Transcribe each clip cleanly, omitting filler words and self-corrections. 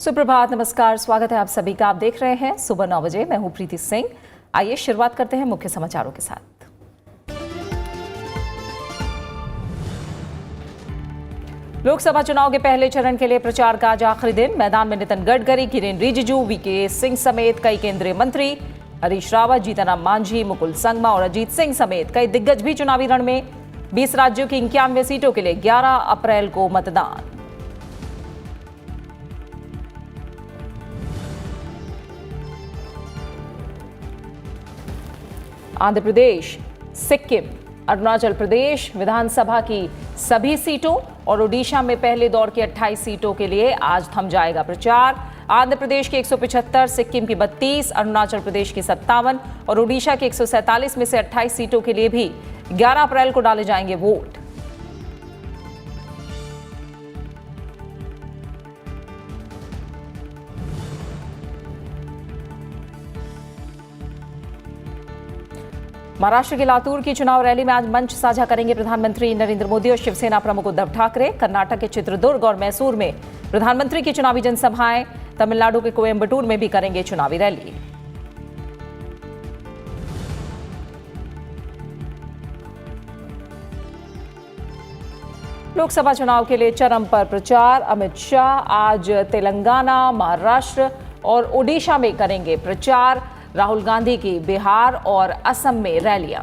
सुप्रभात, नमस्कार, स्वागत है आप सभी का। आप देख रहे हैं सुबह 9 बजे। मैं हूं प्रीति सिंह। आइए शुरुआत करते हैं मुख्य समाचारों के साथ। लोकसभा चुनाव के पहले चरण के लिए प्रचार का आज आखिरी दिन। मैदान में नितिन गडकरी, किरेन रिजिजू, वीके सिंह समेत कई केंद्रीय मंत्री, हरीश रावत, जीतनराम मांझी, मुकुल संगमा और अजीत सिंह समेत कई दिग्गज भी चुनावी रण में। 20 राज्यों की 91 सीटों के लिए 11 अप्रैल को मतदान। आंध्र प्रदेश, सिक्किम, अरुणाचल प्रदेश विधानसभा की सभी सीटों और ओडिशा में पहले दौर की 28 सीटों के लिए आज थम जाएगा प्रचार। आंध्र प्रदेश की 175, सिक्किम की 32, अरुणाचल प्रदेश की 57 और ओडिशा की 147 में से 28 सीटों के लिए भी 11 अप्रैल को डाले जाएंगे वोट। महाराष्ट्र के लातूर की चुनाव रैली में आज मंच साझा करेंगे प्रधानमंत्री नरेंद्र मोदी और शिवसेना प्रमुख उद्धव ठाकरे। कर्नाटक के चित्रदुर्ग और मैसूर में प्रधानमंत्री की चुनावी जनसभाएं। तमिलनाडु के कोयम्बटूर में भी करेंगे चुनावी रैली। लोकसभा चुनाव के लिए चरम पर प्रचार। अमित शाह आज तेलंगाना, महाराष्ट्र और ओडिशा में करेंगे प्रचार। राहुल गांधी की बिहार और असम में रैलियां।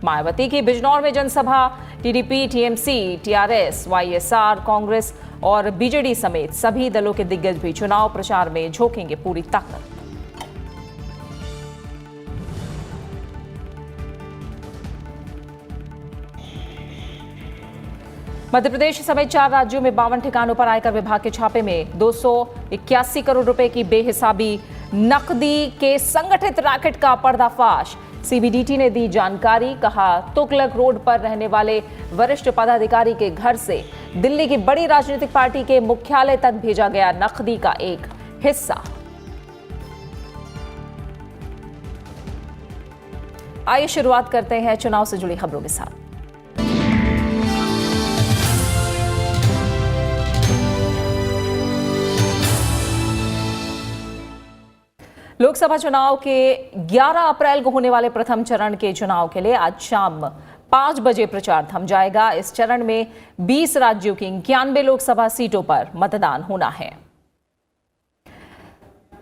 मायावती की बिजनौर में जनसभा। TDP, TMC, TRS, YSR, Congress और बीजेडी समेत सभी दलों के दिग्गज भी चुनाव प्रचार में झोंकेंगे पूरी ताकत। मध्य प्रदेश समेत 4 राज्यों में 52 ठिकानों पर आयकर विभाग के छापे में 281 करोड़ रुपए की बेहिसाबी नकदी के संगठित रैकेट का पर्दाफाश। सीबीडीटी ने दी जानकारी। कहा, तुगलक रोड पर रहने वाले वरिष्ठ पदाधिकारी के घर से दिल्ली की बड़ी राजनीतिक पार्टी के मुख्यालय तक भेजा गया नकदी का एक हिस्सा। आइए शुरुआत करते हैं चुनाव से जुड़ी खबरों के साथ। लोकसभा चुनाव के 11 अप्रैल को होने वाले प्रथम चरण के चुनाव के लिए आज शाम 5 बजे प्रचार थम जाएगा। इस चरण में 20 राज्यों की 91 लोकसभा सीटों पर मतदान होना है।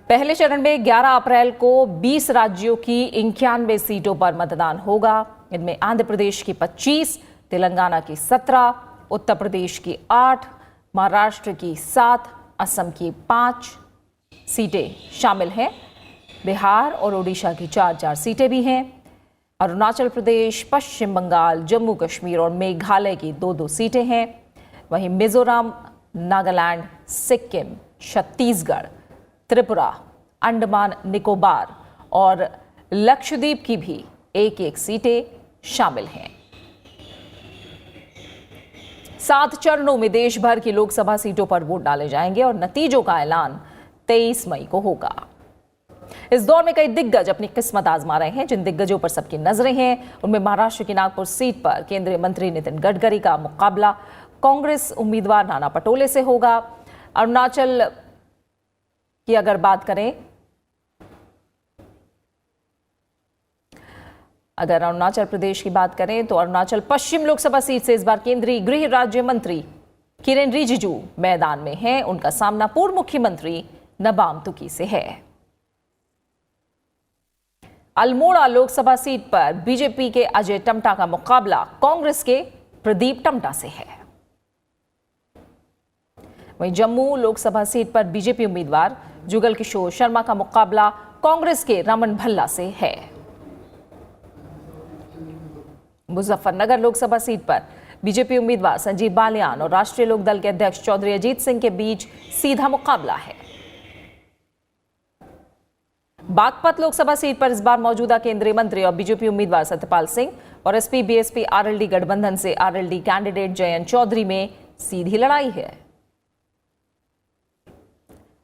पहले चरण में 11 अप्रैल को 20 राज्यों की 91 सीटों पर मतदान होगा। इनमें आंध्र प्रदेश की 25, तेलंगाना की 17, उत्तर प्रदेश की 8, महाराष्ट्र की 7, असम की 5 सीटें शामिल हैं। बिहार और ओडिशा की 4 सीटें भी हैं। अरुणाचल प्रदेश, पश्चिम बंगाल, जम्मू कश्मीर और मेघालय की 2 सीटें हैं। वहीं मिजोरम, नागालैंड, सिक्किम, छत्तीसगढ़, त्रिपुरा, अंडमान निकोबार और लक्षद्वीप की भी 1-1 सीटें शामिल हैं। 7 चरणों में देश भर की लोकसभा सीटों पर वोट डाले जाएंगे और नतीजों का ऐलान 23 मई को होगा। इस दौर में कई दिग्गज अपनी किस्मत आजमा रहे हैं। जिन दिग्गजों पर सबकी नजरें हैं उनमें महाराष्ट्र की नागपुर सीट पर केंद्रीय मंत्री नितिन गडकरी का मुकाबला कांग्रेस उम्मीदवार नाना पटोले से होगा। अरुणाचल की अगर बात करें, अगर अरुणाचल प्रदेश की बात करें तो अरुणाचल पश्चिम लोकसभा सीट से इस बार केंद्रीय गृह राज्य मंत्री किरेन रिजिजू मैदान में हैं। उनका सामना पूर्व मुख्यमंत्री नबाम तुकी से है। अल्मोड़ा लोकसभा सीट पर बीजेपी के अजय टम्टा का मुकाबला कांग्रेस के प्रदीप टम्टा से है। वहीं जम्मू लोकसभा सीट पर बीजेपी उम्मीदवार जुगल किशोर शर्मा का मुकाबला कांग्रेस के रमन भल्ला से है। मुजफ्फरनगर लोकसभा सीट पर बीजेपी उम्मीदवार संजीव बालियान और राष्ट्रीय लोकदल के अध्यक्ष चौधरी अजीत सिंह के बीच सीधा मुकाबला है। बागपत लोकसभा सीट पर इस बार मौजूदा केंद्रीय मंत्री और बीजेपी उम्मीदवार सत्यपाल सिंह और एसपी बीएसपी आरएलडी गठबंधन से आरएलडी कैंडिडेट जयंत चौधरी में सीधी लड़ाई है।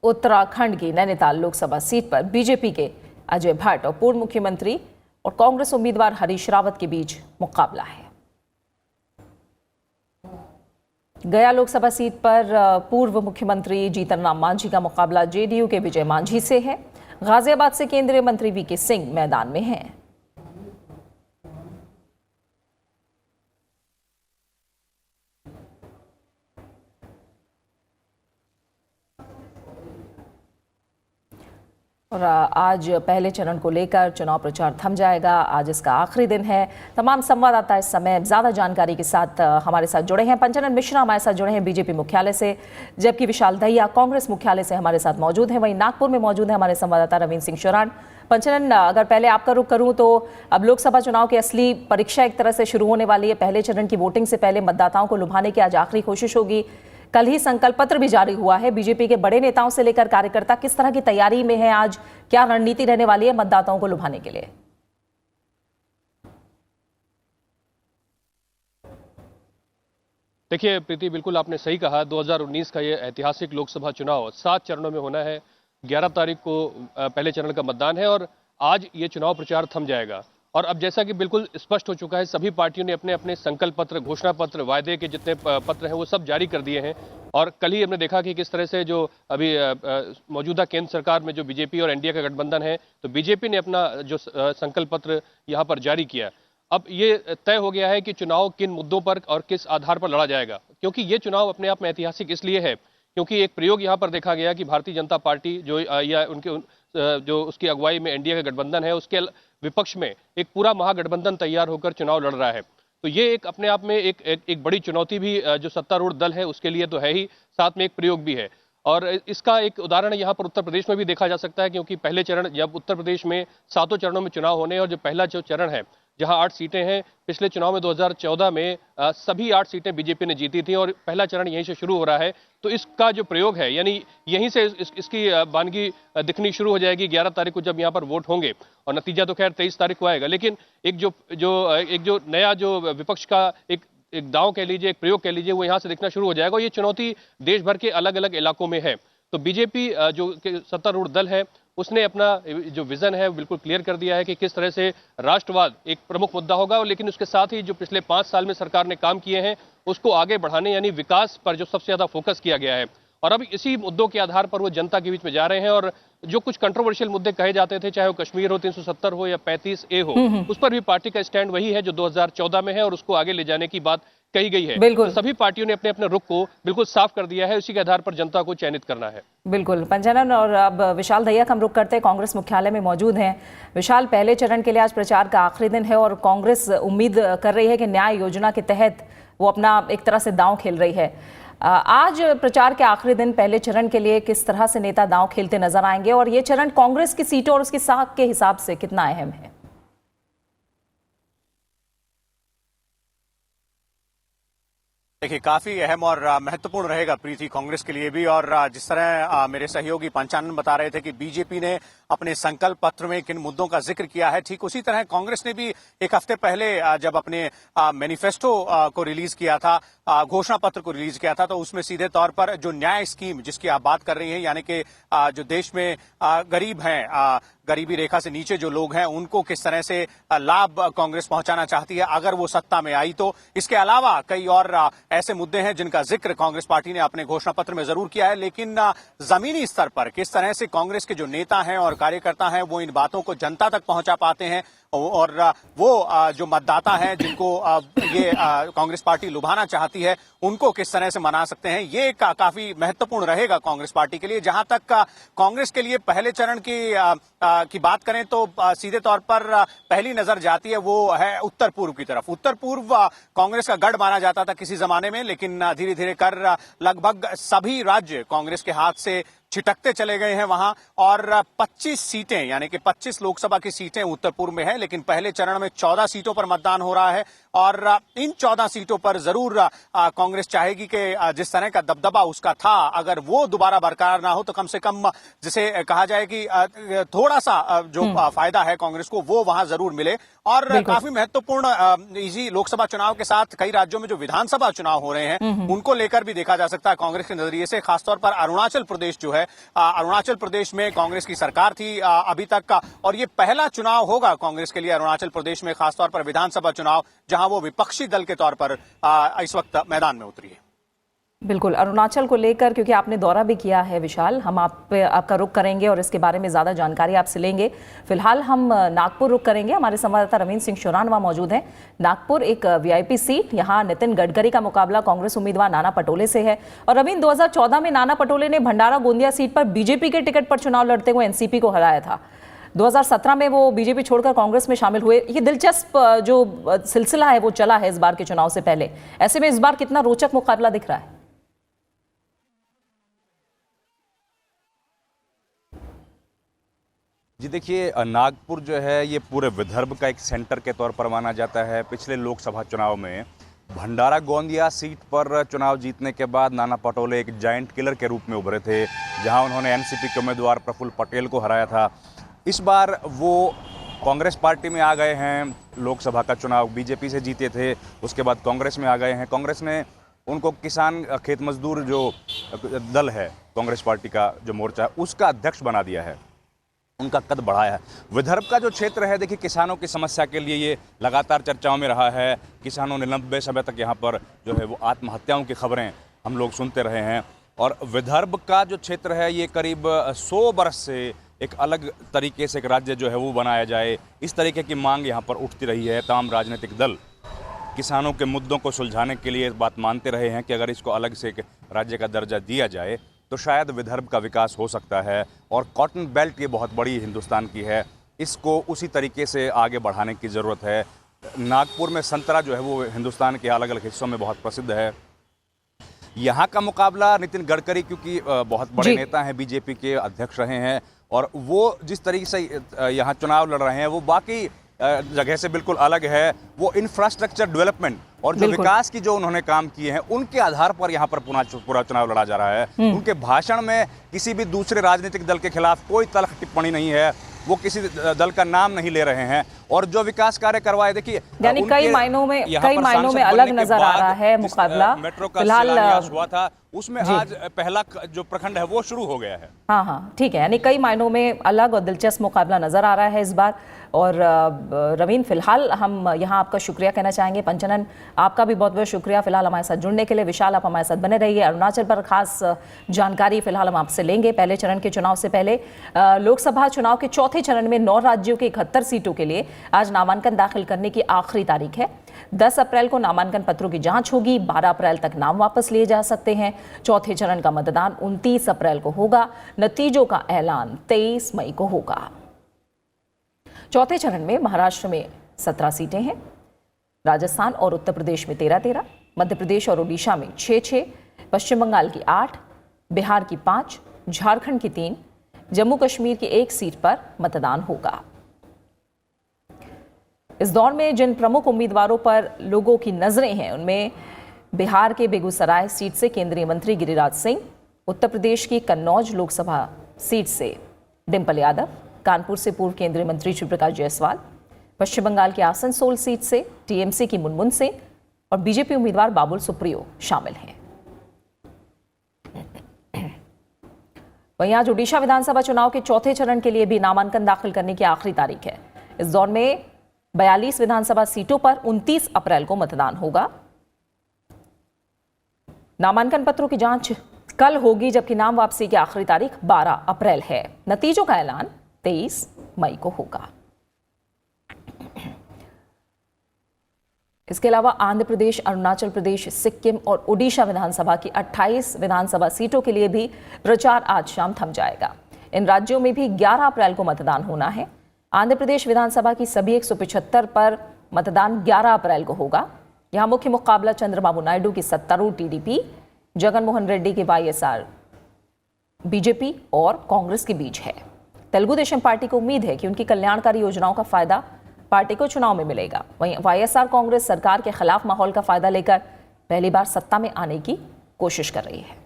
उत्तराखंड की नैनीताल लोकसभा सीट पर बीजेपी के अजय भट्ट और पूर्व मुख्यमंत्री और कांग्रेस उम्मीदवार हरीश रावत के बीच मुकाबला है। गया लोकसभा सीट पर पूर्व मुख्यमंत्री जीतन राम मांझी का मुकाबला जेडीयू के विजय मांझी से है। गाजियाबाद से केंद्रीय मंत्री वीके सिंह मैदान में हैं। और आज पहले चरण को लेकर चुनाव प्रचार थम जाएगा। आज इसका आखिरी दिन है। तमाम संवाददाता इस समय ज्यादा जानकारी के साथ हमारे साथ जुड़े हैं। पंचानन मिश्रा हमारे साथ जुड़े हैं बीजेपी मुख्यालय से, जबकि विशाल दहिया कांग्रेस मुख्यालय से हमारे साथ मौजूद हैं। वहीं नागपुर में मौजूद है हमारे संवाददाता रवींद्र सिंह शोरान। पंचानन, अगर पहले आपका रुख करूं तो अब लोकसभा चुनाव की असली परीक्षा एक तरह से शुरू होने वाली है। पहले चरण की वोटिंग से पहले मतदाताओं को लुभाने की आज आखिरी कोशिश होगी। कल ही संकल्प पत्र भी जारी हुआ है। बीजेपी के बड़े नेताओं से लेकर कार्यकर्ता किस तरह की तैयारी में है? आज क्या रणनीति रहने वाली है मतदाताओं को लुभाने के लिए? देखिए प्रीति, बिल्कुल आपने सही कहा। 2019 का ये ऐतिहासिक लोकसभा चुनाव 7 चरणों में होना है। 11 तारीख को पहले चरण का मतदान है और आज ये चुनाव प्रचार थम जाएगा। और अब जैसा कि बिल्कुल स्पष्ट हो चुका है, सभी पार्टियों ने अपने अपने संकल्प पत्र, घोषणा पत्र, वायदे के जितने पत्र हैं वो सब जारी कर दिए हैं। और कल ही हमने देखा कि किस तरह से जो अभी मौजूदा केंद्र सरकार में जो बीजेपी और एनडीए का गठबंधन है, तो बीजेपी ने अपना जो संकल्प पत्र यहाँ पर जारी किया। अब ये तय हो गया है कि चुनाव किन मुद्दों पर और किस आधार पर लड़ा जाएगा, क्योंकि ये चुनाव अपने आप में ऐतिहासिक इसलिए है क्योंकि एक प्रयोग यहाँ पर देखा गया कि भारतीय जनता पार्टी जो या उनके जो उसकी अगुवाई में एनडीए का गठबंधन है, उसके विपक्ष में एक पूरा महागठबंधन तैयार होकर चुनाव लड़ रहा है। तो ये एक अपने आप में एक बड़ी चुनौती भी जो सत्तारूढ़ दल है उसके लिए तो है ही, साथ में एक प्रयोग भी है। और इसका एक उदाहरण यहाँ पर उत्तर प्रदेश में भी देखा जा सकता है, क्योंकि पहले चरण जब उत्तर प्रदेश में 7 चरणों में चुनाव होने और जो पहला जो चरण है जहां 8 सीटें हैं, पिछले चुनाव में 2014 में सभी 8 सीटें बीजेपी ने जीती थी और पहला चरण यहीं से शुरू हो रहा है। तो इसका जो प्रयोग है, यानी यहीं से इसकी बानगी दिखनी शुरू हो जाएगी 11 तारीख को जब यहाँ पर वोट होंगे। और नतीजा तो खैर 23 तारीख को आएगा, लेकिन एक जो नया जो विपक्ष का एक दांव कह लीजिए, एक प्रयोग कह लीजिए, वो यहाँ से दिखना शुरू हो जाएगा। और ये चुनौती देश भर के अलग अलग इलाकों में है। तो बीजेपी जो सत्तारूढ़ दल है उसने अपना जो विजन है बिल्कुल क्लियर कर दिया है कि किस तरह से राष्ट्रवाद एक प्रमुख मुद्दा होगा, लेकिन उसके साथ ही जो पिछले 5 साल में सरकार ने काम किए हैं उसको आगे बढ़ाने, यानी विकास पर जो सबसे ज्यादा फोकस किया गया है। और अब इसी मुद्दों के आधार पर वो जनता के बीच में जा रहे हैं। और जो कुछ कंट्रोवर्शियल मुद्दे कहे जाते थे, चाहे वो कश्मीर हो, 370 हो या 35A हो, उस पर भी पार्टी का स्टैंड वही है जो 2014 में है और उसको आगे ले जाने की बात कही गई है। तो सभी पार्टियों ने अपने अपने रुख को बिल्कुल साफ कर दिया है, उसी के आधार पर जनता को चयनित करना है। बिल्कुल पंचानन, और अब विशाल दहिया का हम रुख करते हैं, कांग्रेस मुख्यालय में मौजूद हैं। विशाल, पहले चरण के लिए आज प्रचार का आखिरी दिन है और कांग्रेस उम्मीद कर रही है कि न्याय योजना के तहत वो अपना एक तरह से दांव खेल रही है। आज प्रचार के आखिरी दिन पहले चरण के लिए किस तरह से नेता दांव खेलते नजर आएंगे और ये चरण कांग्रेस की सीटों और उसकी साख के हिसाब से कितना अहम है? देखिए, काफी अहम और महत्वपूर्ण रहेगा प्रीति कांग्रेस के लिए भी। और जिस तरह मेरे सहयोगी पंचानन बता रहे थे कि बीजेपी ने अपने संकल्प पत्र में किन मुद्दों का जिक्र किया है, ठीक उसी तरह कांग्रेस ने भी एक हफ्ते पहले जब अपने मैनिफेस्टो को रिलीज किया था, घोषणा पत्र को रिलीज किया था, तो उसमें सीधे तौर पर जो न्याय स्कीम जिसकी आप बात कर रही हैं, यानी कि जो देश में गरीब हैं, गरीबी रेखा से नीचे जो लोग हैं, उनको किस तरह से लाभ कांग्रेस पहुंचाना चाहती है अगर वो सत्ता में आई तो। इसके अलावा कई और ऐसे मुद्दे हैं जिनका जिक्र कांग्रेस पार्टी ने अपने घोषणा पत्र में जरूर किया है, लेकिन जमीनी स्तर पर किस तरह से कांग्रेस के जो नेता हैं और कार्यकर्ता हैं वो इन बातों को जनता तक पहुंचा पाते हैं और वो जो मतदाता हैं जिनको ये कांग्रेस पार्टी लुभाना चाहती है उनको किस तरह से मना सकते हैं, ये काफी महत्वपूर्ण रहेगा कांग्रेस पार्टी के लिए। जहां तक कांग्रेस के लिए पहले चरण की बात करें तो सीधे तौर पर पहली नजर जाती है वो है उत्तर पूर्व की तरफ। उत्तर पूर्व कांग्रेस का गढ़ माना जाता था किसी जमाने में, लेकिन धीरे धीरे कर लगभग सभी राज्य कांग्रेस के हाथ से छिटकते चले गए हैं वहां। और 25 सीटें यानी कि 25 लोकसभा की सीटें उत्तर पूर्व में है, लेकिन पहले चरण में 14 सीटों पर मतदान हो रहा है। और इन 14 सीटों पर जरूर कांग्रेस चाहेगी कि जिस तरह का दबदबा उसका था, अगर वो दोबारा बरकरार ना हो तो कम से कम जिसे कहा जाए कि थोड़ा सा जो फायदा है कांग्रेस को वो वहां जरूर मिले। और काफी महत्वपूर्ण इसी लोकसभा चुनाव के साथ कई राज्यों में जो विधानसभा चुनाव हो रहे हैं उनको लेकर भी देखा जा सकता है कांग्रेस के नजरिए से। खासतौर पर अरुणाचल प्रदेश जो है, अरुणाचल प्रदेश में कांग्रेस की सरकार थी अभी तक का, और ये पहला चुनाव होगा कांग्रेस के लिए अरुणाचल प्रदेश में, खासतौर पर विधानसभा चुनाव, जहां वो विपक्षी दल के तौर पर इस वक्त मैदान में उतरी है। बिल्कुल, अरुणाचल को लेकर क्योंकि आपने दौरा भी किया है विशाल, हम आपका रुख करेंगे और इसके बारे में ज़्यादा जानकारी आपसे लेंगे। फिलहाल हम नागपुर रुख करेंगे। हमारे संवाददाता रविंद्र सिंह शोरान वहाँ मौजूद हैं। नागपुर एक वीआईपी सीट, यहाँ नितिन गडकरी का मुकाबला कांग्रेस उम्मीदवार नाना पटोले से है। और रविंद्र, 2014 में नाना पटोले ने भंडारा गोंदिया सीट पर बीजेपी के टिकट पर चुनाव लड़ते हुए एनसीपी को हराया था। 2017 में वो बीजेपी छोड़कर कांग्रेस में शामिल हुए। ये दिलचस्प जो सिलसिला है वो चला है इस बार के चुनाव से पहले। ऐसे में इस बार कितना रोचक मुकाबला दिख रहा है? जी देखिए, नागपुर जो है ये पूरे विदर्भ का एक सेंटर के तौर पर माना जाता है। पिछले लोकसभा चुनाव में भंडारा गोंदिया सीट पर चुनाव जीतने के बाद नाना पटोले एक जायंट किलर के रूप में उभरे थे, जहां उन्होंने एनसीपी के उम्मीदवार प्रफुल्ल पटेल को हराया था। इस बार वो कांग्रेस पार्टी में आ गए हैं। लोकसभा का चुनाव बीजेपी से जीते थे, उसके बाद कांग्रेस में आ गए हैं। कांग्रेस ने उनको किसान खेत मजदूर जो दल है, कांग्रेस पार्टी का जो मोर्चा है, उसका अध्यक्ष बना दिया है, उनका कद बढ़ाया है। विदर्भ का जो क्षेत्र है, देखिए किसानों की समस्या के लिए ये लगातार चर्चाओं में रहा है। किसानों ने लंबे समय तक यहाँ पर जो है वो आत्महत्याओं की खबरें हम लोग सुनते रहे हैं। और विदर्भ का जो क्षेत्र है ये करीब 100 बरस से एक अलग तरीके से एक राज्य जो है वो बनाया जाए, इस तरीके की मांग यहाँ पर उठती रही है। तमाम राजनीतिक दल किसानों के मुद्दों को सुलझाने के लिए इस बात मानते रहे हैं कि अगर इसको अलग से एक राज्य का दर्जा दिया जाए तो शायद विदर्भ का विकास हो सकता है। और कॉटन बेल्ट ये बहुत बड़ी हिंदुस्तान की है, इसको उसी तरीके से आगे बढ़ाने की ज़रूरत है। नागपुर में संतरा जो है वो हिंदुस्तान के अलग अलग हिस्सों में बहुत प्रसिद्ध है। यहाँ का मुकाबला नितिन गडकरी, क्योंकि बहुत बड़े नेता हैं, बीजेपी के अध्यक्ष रहे हैं, और वो जिस तरीके से यहाँ चुनाव लड़ रहे हैं वो बाकी जगह से बिल्कुल अलग है। वो इंफ्रास्ट्रक्चर डेवलपमेंट और जो विकास की जो उन्होंने काम किए हैं उनके आधार पर यहाँ पर पूरा चुनाव लड़ा जा रहा है। उनके भाषण में किसी भी दूसरे राजनीतिक दल के खिलाफ कोई तल्ख टिप्पणी नहीं है, वो किसी दल का नाम नहीं ले रहे हैं। और जो विकास कार्य करवाए, देखिए यानी कई मायनों में अलग नजर आ रहा है मुकाबला। मेट्रो का शिलान्यास हुआ था, उसमें आज पहला जो प्रखंड है वो शुरू हो गया है। हाँ, ठीक है। यानी कई मायनों में अलग और दिलचस्प मुकाबला नजर आ रहा है इस बार। और रवीन, फिलहाल हम यहाँ आपका शुक्रिया कहना चाहेंगे। पंचनन, आपका भी बहुत बहुत शुक्रिया फिलहाल हमारे साथ जुड़ने के लिए। विशाल, आप हमारे साथ बने रहिए। अरुणाचल पर खास जानकारी फिलहाल हम आपसे लेंगे। पहले चरण के चुनाव से पहले लोकसभा चुनाव के चौथे चरण में 9 राज्यों के 71 सीटों के लिए आज नामांकन दाखिल करने की आखिरी तारीख है। 10 अप्रैल को नामांकन पत्रों की जांच होगी। 12 अप्रैल तक नाम वापस लिए जा सकते हैं। चौथे चरण का मतदान 29 अप्रैल को होगा। नतीजों का ऐलान 23 मई को होगा। चौथे चरण में महाराष्ट्र में 17 सीटें हैं, राजस्थान और उत्तर प्रदेश में 13-13, मध्य प्रदेश और ओडिशा में 6-6, पश्चिम बंगाल की 8, बिहार की 5, झारखंड की 3, जम्मू कश्मीर की 1 सीट पर मतदान होगा। इस दौर में जिन प्रमुख उम्मीदवारों पर लोगों की नजरें हैं उनमें बिहार के बेगूसराय सीट से केंद्रीय मंत्री गिरिराज सिंह, उत्तर प्रदेश की कन्नौज लोकसभा सीट से डिंपल यादव, कानपुर से पूर्व केंद्रीय मंत्री शिवप्रकाश जायसवाल, पश्चिम बंगाल की आसनसोल सीट से टीएमसी की मुनमुन सिंह और बीजेपी उम्मीदवार बाबुल सुप्रियो शामिल हैं। वहीं आज ओडिशा विधानसभा चुनाव के चौथे चरण के लिए भी नामांकन दाखिल करने की आखिरी तारीख है। इस दौर में 42 विधानसभा सीटों पर 29 अप्रैल को मतदान होगा। नामांकन पत्रों की जांच कल होगी, जबकि नाम वापसी की आखिरी तारीख 12 अप्रैल है। नतीजों का ऐलान 23 मई को होगा। इसके अलावा आंध्र प्रदेश, अरुणाचल प्रदेश, सिक्किम और ओडिशा विधानसभा की 28 विधानसभा सीटों के लिए भी प्रचार आज शाम थम जाएगा। इन राज्यों में भी 11 अप्रैल को मतदान होना है। आंध्र प्रदेश विधानसभा की सभी 175 पर मतदान 11 अप्रैल को होगा। यहां मुख्य मुकाबला चंद्रबाबू नायडू की सत्तारूढ़ टीडीपी, जगन मोहन रेड्डी के वाईएसआर बीजेपी और कांग्रेस के बीच है। तेलुगु देशम पार्टी को उम्मीद है कि उनकी कल्याणकारी योजनाओं का फायदा पार्टी को चुनाव में मिलेगा। वहीं वाईएसआर कांग्रेस सरकार के खिलाफ माहौल का फायदा लेकर पहली बार सत्ता में आने की कोशिश कर रही है।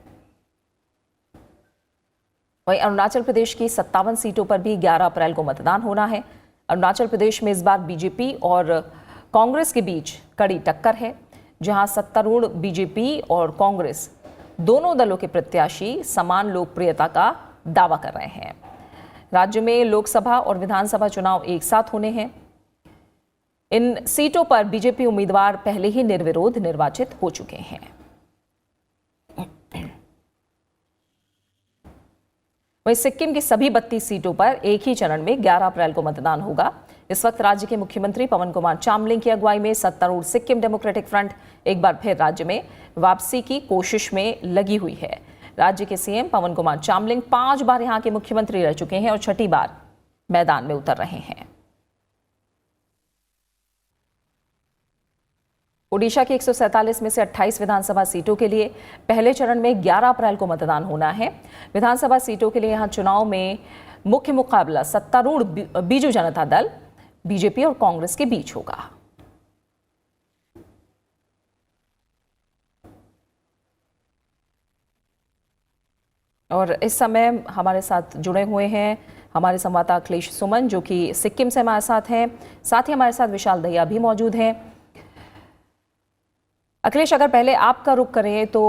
वहीं अरुणाचल प्रदेश की 57 सीटों पर भी 11 अप्रैल को मतदान होना है। अरुणाचल प्रदेश में इस बार बीजेपी और कांग्रेस के बीच कड़ी टक्कर है, जहां सत्तारूढ़ बीजेपी और कांग्रेस दोनों दलों के प्रत्याशी समान लोकप्रियता का दावा कर रहे हैं। राज्य में लोकसभा और विधानसभा चुनाव एक साथ होने हैं। इन सीटों पर बीजेपी उम्मीदवार पहले ही निर्विरोध निर्वाचित हो चुके हैं। वहीं सिक्किम की सभी 32 सीटों पर एक ही चरण में 11 अप्रैल को मतदान होगा। इस वक्त राज्य के मुख्यमंत्री पवन कुमार चामलिंग की अगुवाई में सत्तारूढ़ सिक्किम डेमोक्रेटिक फ्रंट एक बार फिर राज्य में वापसी की कोशिश में लगी हुई है। राज्य के सीएम पवन कुमार चामलिंग 5 बार यहां के मुख्यमंत्री रह चुके हैं और 6ठी बार मैदान में उतर रहे हैं। ओडिशा की 147 में से 28 विधानसभा सीटों के लिए पहले चरण में 11 अप्रैल को मतदान होना है। विधानसभा सीटों के लिए यहां चुनाव में मुख्य मुकाबला सत्तारूढ़ बीजू जनता दल, बीजेपी और कांग्रेस के बीच होगा। और इस समय हमारे साथ जुड़े हुए हैं हमारे संवाददाता अखिलेश सुमन, जो कि सिक्किम से हमारे साथ हैं। साथ ही हमारे साथ विशाल दहिया भी मौजूद हैं। अखिलेश, अगर पहले आपका रुख करें तो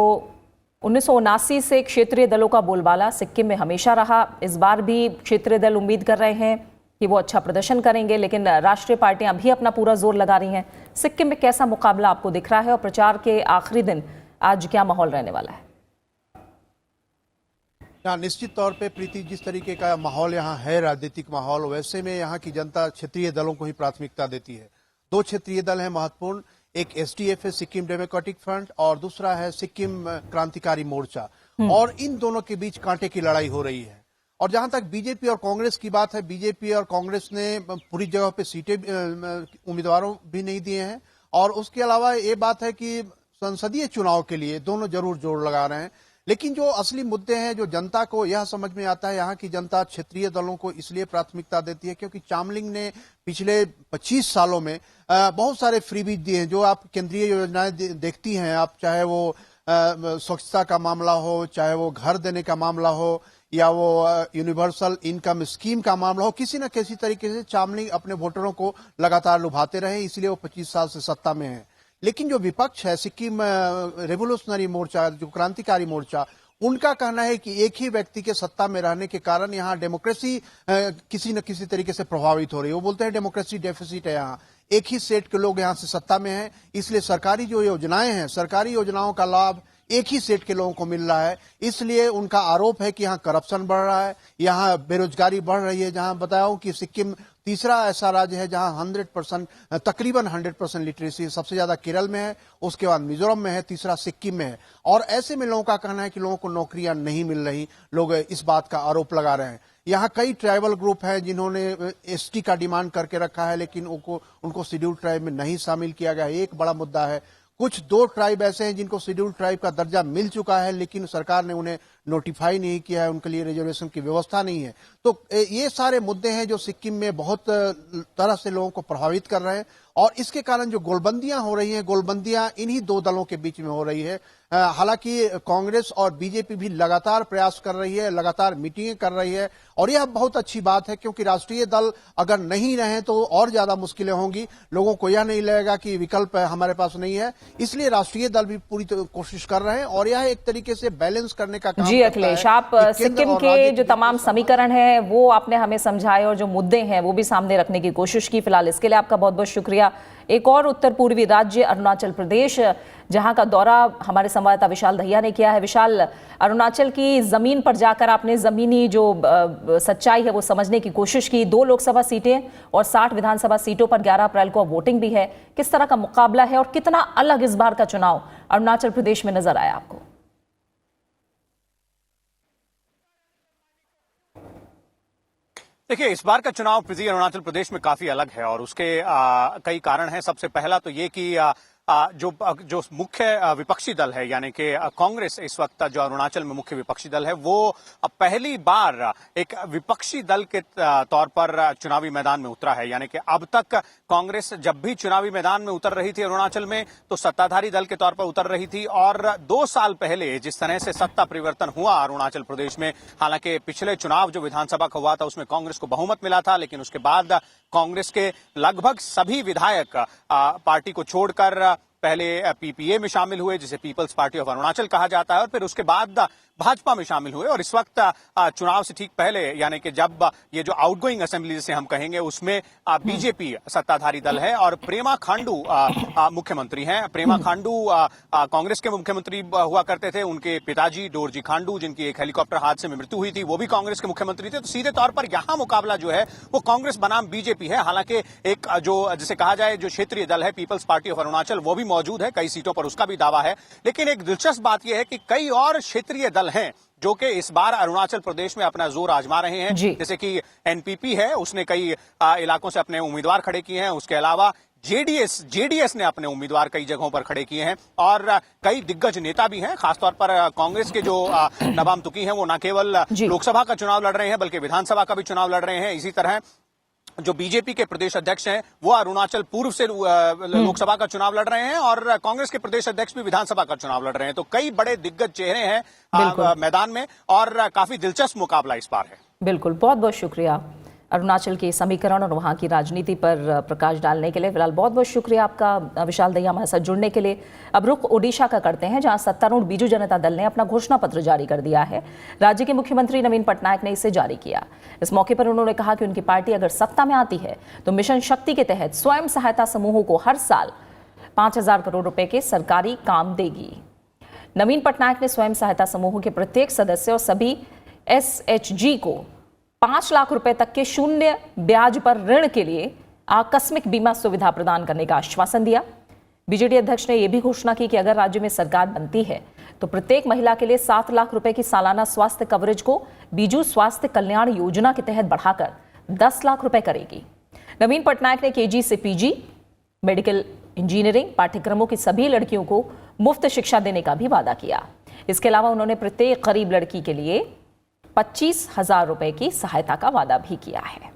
1979 से क्षेत्रीय दलों का बोलबाला सिक्किम में हमेशा रहा। इस बार भी क्षेत्रीय दल उम्मीद कर रहे हैं कि वो अच्छा प्रदर्शन करेंगे, लेकिन राष्ट्रीय पार्टियां भी अपना पूरा जोर लगा रही हैं। सिक्किम में कैसा मुकाबला आपको दिख रहा है और प्रचार के आखिरी दिन आज क्या माहौल रहने वाला है? निश्चित तौर पे प्रीति, जिस तरीके का माहौल यहाँ है, राजनीतिक माहौल, वैसे में यहाँ की जनता क्षेत्रीय दलों को ही प्राथमिकता देती है। 2 क्षेत्रीय दल हैं महत्वपूर्ण, एक एसडीएफ है सिक्किम डेमोक्रेटिक फ्रंट और दूसरा है सिक्किम क्रांतिकारी मोर्चा, और इन दोनों के बीच कांटे की लड़ाई हो रही है। और जहां तक बीजेपी और कांग्रेस की बात है, बीजेपी और कांग्रेस ने पूरी जगह पे सीटें उम्मीदवारों भी नहीं दिए हैं, और उसके अलावा ये बात है कि संसदीय चुनाव के लिए दोनों जरूर जोर लगा रहे हैं। लेकिन जो असली मुद्दे हैं, जो जनता को यह समझ में आता है, यहाँ की जनता क्षेत्रीय दलों को इसलिए प्राथमिकता देती है क्योंकि चामलिंग ने पिछले 25 सालों में बहुत सारे फ्रीबीज दिए हैं। जो आप केंद्रीय योजनाएं देखती हैं आप, चाहे वो स्वच्छता का मामला हो, चाहे वो घर देने का मामला हो, या वो यूनिवर्सल इनकम स्कीम का मामला हो, किसी न किसी तरीके से चामलिंग अपने वोटरों को लगातार लुभाते रहे, इसलिए वो 25 साल से सत्ता में है। लेकिन जो विपक्ष है, सिक्किम रेवोल्यूशनरी मोर्चा, जो क्रांतिकारी मोर्चा, उनका कहना है कि एक ही व्यक्ति के सत्ता में रहने के कारण यहाँ डेमोक्रेसी किसी न किसी तरीके से प्रभावित हो रही है। वो बोलते हैं डेमोक्रेसी डेफिसिट है, यहाँ एक ही सेट के लोग यहाँ से सत्ता में हैं, इसलिए सरकारी जो योजनाएं हैं, सरकारी योजनाओं का लाभ एक ही सेट के लोगों को मिल रहा है। इसलिए उनका आरोप है कि यहाँ करप्शन बढ़ रहा है, यहाँ बेरोजगारी बढ़ रही है। जहां बताया हूं कि सिक्किम तीसरा ऐसा राज्य है जहां 100% तकरीबन 100% लिटरेसी सबसे ज्यादा केरल में है, उसके बाद मिजोरम में है, तीसरा सिक्किम में है। और ऐसे में लोगों का कहना है कि लोगों को नौकरियां नहीं मिल रही, लोग इस बात का आरोप लगा रहे हैं। यहाँ कई ट्राइबल ग्रुप हैं जिन्होंने एसटी का डिमांड करके रखा है, लेकिन उनको शेड्यूल ट्राइब में नहीं शामिल किया गया, एक बड़ा मुद्दा है। कुछ 2 ट्राइब ऐसे हैं जिनको शेड्यूल ट्राइब का दर्जा मिल चुका है, लेकिन सरकार ने उन्हें नोटिफाई नहीं किया है, उनके लिए रिजर्वेशन की व्यवस्था नहीं है। तो ये सारे मुद्दे हैं जो सिक्किम में बहुत तरह से लोगों को प्रभावित कर रहे हैं, और इसके कारण जो गोलबंदियां हो रही हैं, गोलबंदियां इन्हीं 2 दलों के बीच में हो रही है। हालांकि कांग्रेस और बीजेपी भी लगातार प्रयास कर रही है, लगातार मीटिंगें कर रही है, और यह बहुत अच्छी बात है क्योंकि राष्ट्रीय दल अगर नहीं रहे तो और ज्यादा मुश्किलें होंगी। लोगों को यह नहीं लगेगा कि विकल्प हमारे पास नहीं है, इसलिए राष्ट्रीय दल भी पूरी कोशिश कर रहे हैं, और यह एक तरीके से बैलेंस करने का काम। जी अखिलेश, आप सिक्किम के जो तमाम समीकरण हैं वो आपने हमें समझाए और जो मुद्दे हैं वो भी सामने रखने की कोशिश की। फिलहाल इसके लिए आपका बहुत बहुत शुक्रिया। एक और उत्तर पूर्वी राज्य अरुणाचल प्रदेश, जहां का दौरा हमारे संवाददाता विशाल दहिया ने किया है। विशाल, अरुणाचल की जमीन पर जाकर आपने जमीनी जो सच्चाई है वो समझने की कोशिश की। 2 लोकसभा सीटें और 60 विधानसभा सीटों पर 11 अप्रैल को वोटिंग भी है। किस तरह का मुकाबला है और कितना अलग इस बार का चुनाव अरुणाचल प्रदेश में नजर आया आपको? देखिए, इस बार का चुनाव प्रीति अरुणाचल प्रदेश में काफी अलग है, और उसके कई कारण हैं। सबसे पहला तो ये कि जो मुख्य विपक्षी दल है, यानी कि कांग्रेस इस वक्त जो अरुणाचल में मुख्य विपक्षी दल है, वो पहली बार एक विपक्षी दल के तौर पर चुनावी मैदान में उतरा है। यानी कि अब तक कांग्रेस जब भी चुनावी मैदान में उतर रही थी अरुणाचल में, तो सत्ताधारी दल के तौर पर उतर रही थी। और 2 साल पहले जिस तरह से सत्ता परिवर्तन हुआ अरुणाचल प्रदेश में, हालांकि पिछले चुनाव जो विधानसभा का हुआ था उसमें कांग्रेस को बहुमत मिला था, लेकिन उसके बाद कांग्रेस के लगभग सभी विधायक पार्टी को छोड़कर पहले पीपीए में शामिल हुए, जिसे पीपल्स पार्टी ऑफ अरुणाचल कहा जाता है, और फिर उसके बाद भाजपा में शामिल हुए और इस वक्त चुनाव से ठीक पहले यानी कि जब ये जो आउटगोइंग असेंबली जिसे हम कहेंगे उसमें बीजेपी सत्ताधारी दल है और प्रेमा खांडू मुख्यमंत्री हैं। प्रेमा खांडू कांग्रेस के मुख्यमंत्री हुआ करते थे। उनके पिताजी डोरजी खांडू, जिनकी एक हेलीकॉप्टर हादसे में मृत्यु हुई थी, वो भी कांग्रेस के मुख्यमंत्री थे। तो सीधे तौर पर यहां मुकाबला जो है वो कांग्रेस बनाम बीजेपी है। हालांकि एक जो जिसे कहा जाए जो क्षेत्रीय दल है पीपल्स पार्टी ऑफ अरुणाचल, वो भी मौजूद है, कई सीटों पर उसका भी दावा है। लेकिन एक दिलचस्प बात यह है कि कई और क्षेत्रीय दल हैं जो कि इस बार अरुणाचल प्रदेश में अपना जोर आजमा रहे हैं। जैसे कि एनपीपी है, उसने कई इलाकों से अपने उम्मीदवार खड़े किए हैं। उसके अलावा जेडीएस ने अपने उम्मीदवार कई जगहों पर खड़े किए हैं और कई दिग्गज नेता भी हैं। खासतौर पर कांग्रेस के जो नबाम तुकी हैं वो न केवल लोकसभा का चुनाव लड़ रहे हैं बल्कि विधानसभा का भी चुनाव लड़ रहे हैं। इसी तरह जो बीजेपी के प्रदेश अध्यक्ष हैं वो अरुणाचल पूर्व से लोकसभा का चुनाव लड़ रहे हैं और कांग्रेस के प्रदेश अध्यक्ष भी विधानसभा का चुनाव लड़ रहे हैं। तो कई बड़े दिग्गज चेहरे हैं मैदान में और काफी दिलचस्प मुकाबला इस बार है। बिल्कुल, बहुत बहुत शुक्रिया अरुणाचल के समीकरण और वहां की राजनीति पर प्रकाश डालने के लिए। फिलहाल बहुत बहुत शुक्रिया आपका विशाल दहिया हमारे साथ जुड़ने के लिए। अब रुख ओडिशा का करते हैं, जहां सत्तारूढ़ बीजू जनता दल ने अपना घोषणा पत्र जारी कर दिया है। राज्य के मुख्यमंत्री नवीन पटनायक ने इसे जारी किया। इस मौके पर उन्होंने कहा कि उनकी पार्टी अगर सत्ता में आती है तो मिशन शक्ति के तहत स्वयं सहायता समूहों को हर साल 5,000 करोड़ रुपए के सरकारी काम देगी। नवीन पटनायक ने स्वयं सहायता समूहों के प्रत्येक सदस्य और सभी SHG को 5 लाख रुपए तक के शून्य ब्याज पर ऋण के लिए आकस्मिक बीमा सुविधा प्रदान करने का आश्वासन दिया। बीजेडी अध्यक्ष ने यह भी घोषणा की कि अगर राज्य में सरकार बनती है तो प्रत्येक महिला के लिए 7 लाख रुपए की सालाना स्वास्थ्य कवरेज को बीजू स्वास्थ्य कल्याण योजना के तहत बढ़ाकर 10 लाख रुपए करेगी। नवीन पटनायक ने KG से PG मेडिकल इंजीनियरिंग पाठ्यक्रमों की सभी लड़कियों को मुफ्त शिक्षा देने का भी वादा किया। इसके अलावा उन्होंने प्रत्येक गरीब लड़की के लिए 25,000 रुपए की सहायता का वादा भी किया है।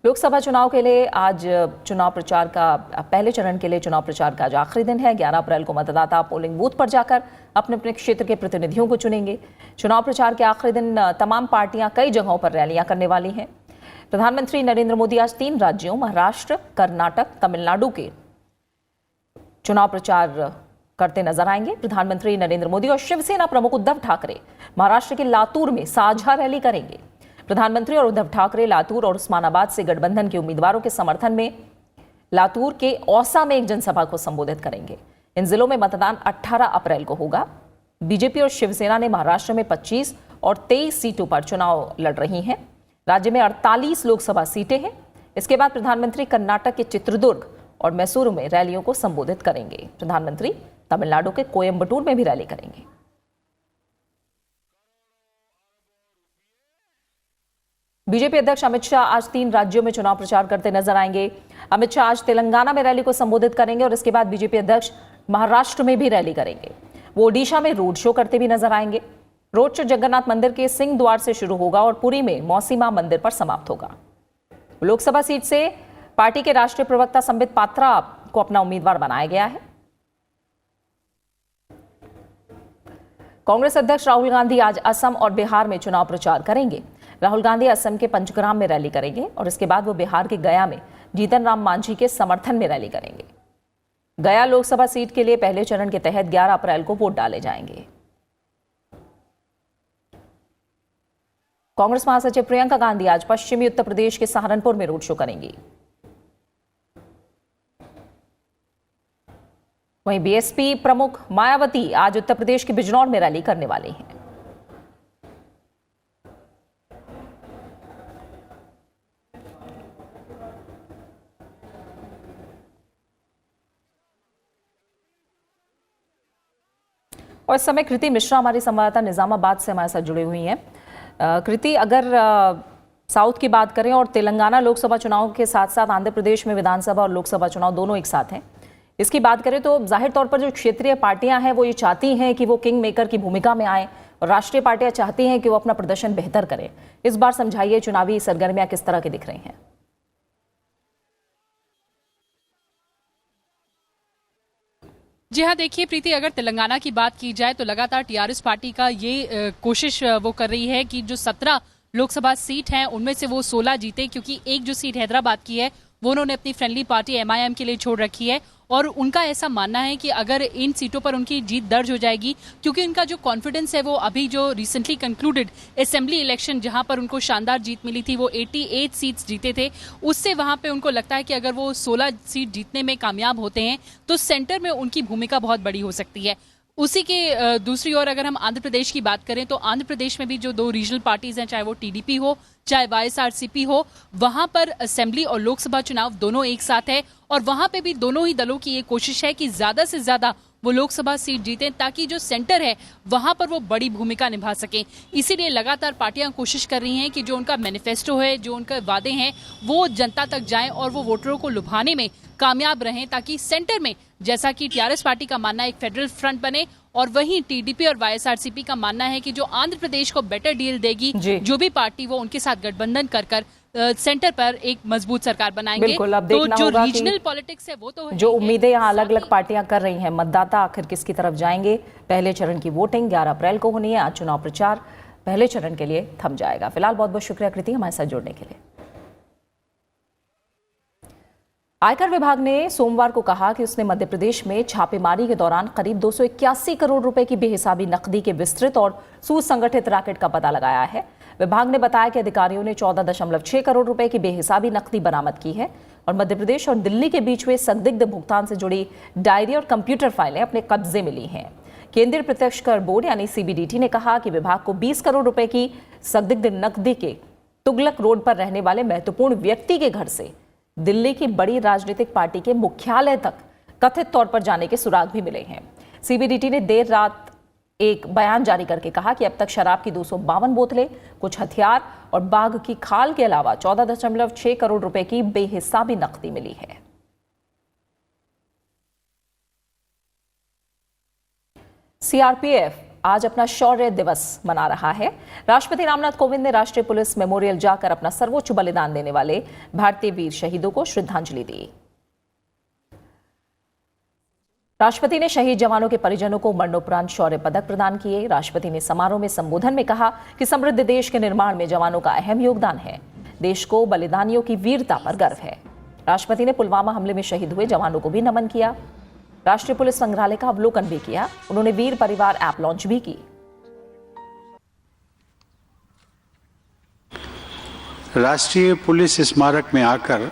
लोकसभा चुनाव के लिए आज चुनाव प्रचार का पहले चरण के लिए चुनाव प्रचार का आज आखिरी दिन है। 11 अप्रैल को मतदाता पोलिंग बूथ पर जाकर अपने अपने क्षेत्र के प्रतिनिधियों को चुनेंगे। चुनाव प्रचार के आखिरी दिन तमाम पार्टियां कई जगहों पर रैलियां करने वाली हैं। प्रधानमंत्री नरेंद्र मोदी आज 3 राज्यों महाराष्ट्र, कर्नाटक, तमिलनाडु के चुनाव प्रचार करते नजर आएंगे। प्रधानमंत्री नरेंद्र मोदी और शिवसेना प्रमुख उद्धव ठाकरे महाराष्ट्र के लातूर में साझा रैली करेंगे। प्रधानमंत्री और उद्धव ठाकरे लातूर और उस्मानाबाद से गठबंधन के उम्मीदवारों के समर्थन में लातूर के औसा में एक जनसभा को संबोधित करेंगे। इन जिलों में मतदान 18 अप्रैल को होगा। बीजेपी और शिवसेना ने महाराष्ट्र में 25 और 23 सीटों पर चुनाव लड़ रही हैं। राज्य में 48 लोकसभा सीटें हैं। इसके बाद प्रधानमंत्री कर्नाटक के चित्रदुर्ग और मैसूरू में रैलियों को संबोधित करेंगे। प्रधानमंत्री तमिलनाडु के कोयम्बटूर में भी रैली करेंगे। बीजेपी अध्यक्ष अमित शाह आज 3 राज्यों में चुनाव प्रचार करते नजर आएंगे। अमित शाह आज तेलंगाना में रैली को संबोधित करेंगे और इसके बाद बीजेपी अध्यक्ष महाराष्ट्र में भी रैली करेंगे। वो ओडिशा में रोड शो करते भी नजर आएंगे। रोड शो जगन्नाथ मंदिर के सिंह द्वार से शुरू होगा और पुरी में मौसीमा मंदिर पर समाप्त होगा। लोकसभा सीट से पार्टी के राष्ट्रीय प्रवक्ता संबित पात्रा को अपना उम्मीदवार बनाया गया है। कांग्रेस अध्यक्ष राहुल गांधी आज असम और बिहार में चुनाव प्रचार करेंगे। राहुल गांधी असम के पंचग्राम में रैली करेंगे और इसके बाद वो बिहार के गया में जीतन राम मांझी के समर्थन में रैली करेंगे। गया लोकसभा सीट के लिए पहले चरण के तहत 11 अप्रैल को वोट डाले जाएंगे। कांग्रेस महासचिव प्रियंका गांधी आज पश्चिमी उत्तर प्रदेश के सहारनपुर में रोड शो करेंगी। वहीं बीएसपी प्रमुख मायावती आज उत्तर प्रदेश के बिजनौर में रैली करने वाली हैं। और इस समय कृति मिश्रा हमारी संवाददाता निजामाबाद से हमारे साथ जुड़ी हुई हैं। कृति, अगर साउथ की बात करें और तेलंगाना लोकसभा चुनाव के साथ साथ आंध्र प्रदेश में विधानसभा और लोकसभा चुनाव दोनों एक साथ हैं, इसकी बात करें तो जाहिर तौर पर जो क्षेत्रीय पार्टियां हैं वो ये चाहती हैं कि वो किंग मेकर की भूमिका में आए और राष्ट्रीय पार्टियां चाहती हैं कि वो अपना प्रदर्शन बेहतर करें। इस बार समझाइए चुनावी सरगर्मियां किस तरह की दिख रही हैं? जी हाँ, देखिए प्रीति, अगर तेलंगाना की बात की जाए तो लगातार टीआरएस पार्टी का ये कोशिश वो कर रही है कि जो 17 लोकसभा सीट हैं उनमें से वो 16 जीते, क्योंकि एक जो सीट हैदराबाद की है वो उन्होंने अपनी फ्रेंडली पार्टी एमआईएम के लिए छोड़ रखी है और उनका ऐसा मानना है कि अगर इन सीटों पर उनकी जीत दर्ज हो जाएगी, क्योंकि उनका जो कॉन्फिडेंस है वो अभी जो रिसेंटली कंक्लूडेड असेंबली इलेक्शन जहां पर उनको शानदार जीत मिली थी, वो 88 सीट्स जीते थे, उससे वहां पे उनको लगता है कि अगर वो 16 सीट जीतने में कामयाब होते हैं तो सेंटर में उनकी भूमिका बहुत बड़ी हो सकती है। उसी के दूसरी ओर अगर हम आंध्र प्रदेश की बात करें तो आंध्र प्रदेश में भी जो 2 रीजनल पार्टीज हैं, चाहे वो टीडीपी हो चाहे वाईएसआरसीपी हो, वहां पर असेंबली और लोकसभा चुनाव दोनों एक साथ है और वहां पे भी दोनों ही दलों की ये कोशिश है कि ज्यादा से ज्यादा वो लोकसभा सीट जीतें ताकि जो सेंटर है वहां पर वो बड़ी भूमिका निभा सकें। इसीलिए लगातार पार्टियां कोशिश कर रही हैं कि जो उनका मैनिफेस्टो है, जो उनके वादे हैं, वो जनता तक जाएं और वो वोटरों को लुभाने में कामयाब रहें, ताकि सेंटर में, जैसा कि टीआरएस पार्टी का मानना है, एक फेडरल फ्रंट बने और वहीं टीडीपी और वाईएसआरसीपी का मानना है कि जो आंध्र प्रदेश को बेटर डील देगी जो भी पार्टी, वो उनके साथ गठबंधन कर सेंटर पर एक मजबूत सरकार बनाएंगे। बिल्कुल, अब तो देखना जो होगा रीजनल पॉलिटिक्स है वो तो जो उम्मीदें यहाँ अलग अलग पार्टियां कर रही हैं, मतदाता आखिर किसकी तरफ जाएंगे। पहले चरण की वोटिंग 11 अप्रैल को होनी है। आज चुनाव प्रचार पहले चरण के लिए थम जाएगा। फिलहाल बहुत बहुत शुक्रिया कृति हमारे साथ जुड़ने के लिए। आयकर विभाग ने सोमवार को कहा कि उसने मध्य प्रदेश में छापेमारी के दौरान करीब 281 करोड़ रुपए की बेहिसाबी नकदी के विस्तृत और सुसंगठित रैकेट का पता लगाया है। विभाग ने बताया कि अधिकारियों ने 14.6 करोड़ रुपए की बेहिसाबी नकदी बरामद की है और मध्य प्रदेश और दिल्ली के बीच हुए संदिग्ध भुगतान से जुड़ी डायरी और कंप्यूटर फाइलें अपने कब्जे में ली हैं। केंद्रीय प्रत्यक्ष कर बोर्ड यानी सीबीडीटी ने कहा कि विभाग को 20 करोड़ रुपए की संदिग्ध नकदी के तुगलक रोड पर रहने वाले महत्वपूर्ण व्यक्ति के घर से दिल्ली की बड़ी राजनीतिक पार्टी के मुख्यालय तक कथित तौर पर जाने के सुराग भी मिले हैं। सीबीडीटी ने देर रात एक बयान जारी करके कहा कि अब तक शराब की 252 बोतलें, कुछ हथियार और बाघ की खाल के अलावा 14.6 करोड़ रुपए की बेहिसाबी नकदी मिली है। सीआरपीएफ आज अपना शौर्य दिवस मना रहा है। राष्ट्रपति रामनाथ कोविंद ने राष्ट्रीय पुलिस मेमोरियल जाकर अपना सर्वोच्च बलिदान देने वाले भारतीय वीर शहीदों को श्रद्धांजलि दी। राष्ट्रपति ने शहीद जवानों के परिजनों को मरणोपरांत शौर्य पदक प्रदान किए। राष्ट्रपति ने समारोह में संबोधन में कहा कि समृद्ध देश के निर्माण में जवानों का अहम योगदान है। देश को बलिदानियों की वीरता पर गर्व है। राष्ट्रपति ने पुलवामा हमले में शहीद हुए जवानों को भी नमन किया। राष्ट्रीय पुलिस संग्रहालय का अवलोकन भी किया। उन्होंने वीर परिवार ऐप लॉन्च भी की। राष्ट्रीय पुलिस स्मारक में आकर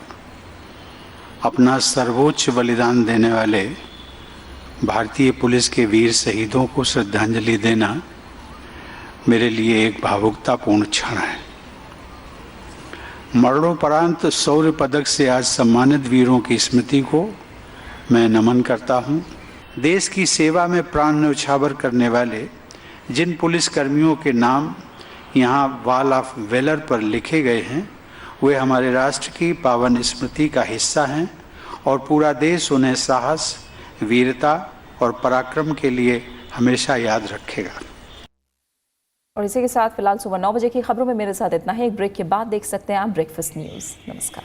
अपना सर्वोच्च बलिदान देने वाले भारतीय पुलिस के वीर शहीदों को श्रद्धांजलि देना मेरे लिए एक भावुकतापूर्ण क्षण है। मरणोपरांत शौर्य पदक से आज सम्मानित वीरों की स्मृति को मैं नमन करता हूं। देश की सेवा में प्राण न्यौछावर करने वाले जिन पुलिस कर्मियों के नाम यहाँ वॉल ऑफ वेलर पर लिखे गए हैं, वे हमारे राष्ट्र की पावन स्मृति का हिस्सा हैं और पूरा देश उन्हें साहस, वीरता और पराक्रम के लिए हमेशा याद रखेगा। और इसी के साथ फिलहाल सुबह 9 बजे की खबरों में मेरे साथ इतना है। एक ब्रेक के बाद देख सकते हैं आप ब्रेकफास्ट न्यूज। नमस्कार।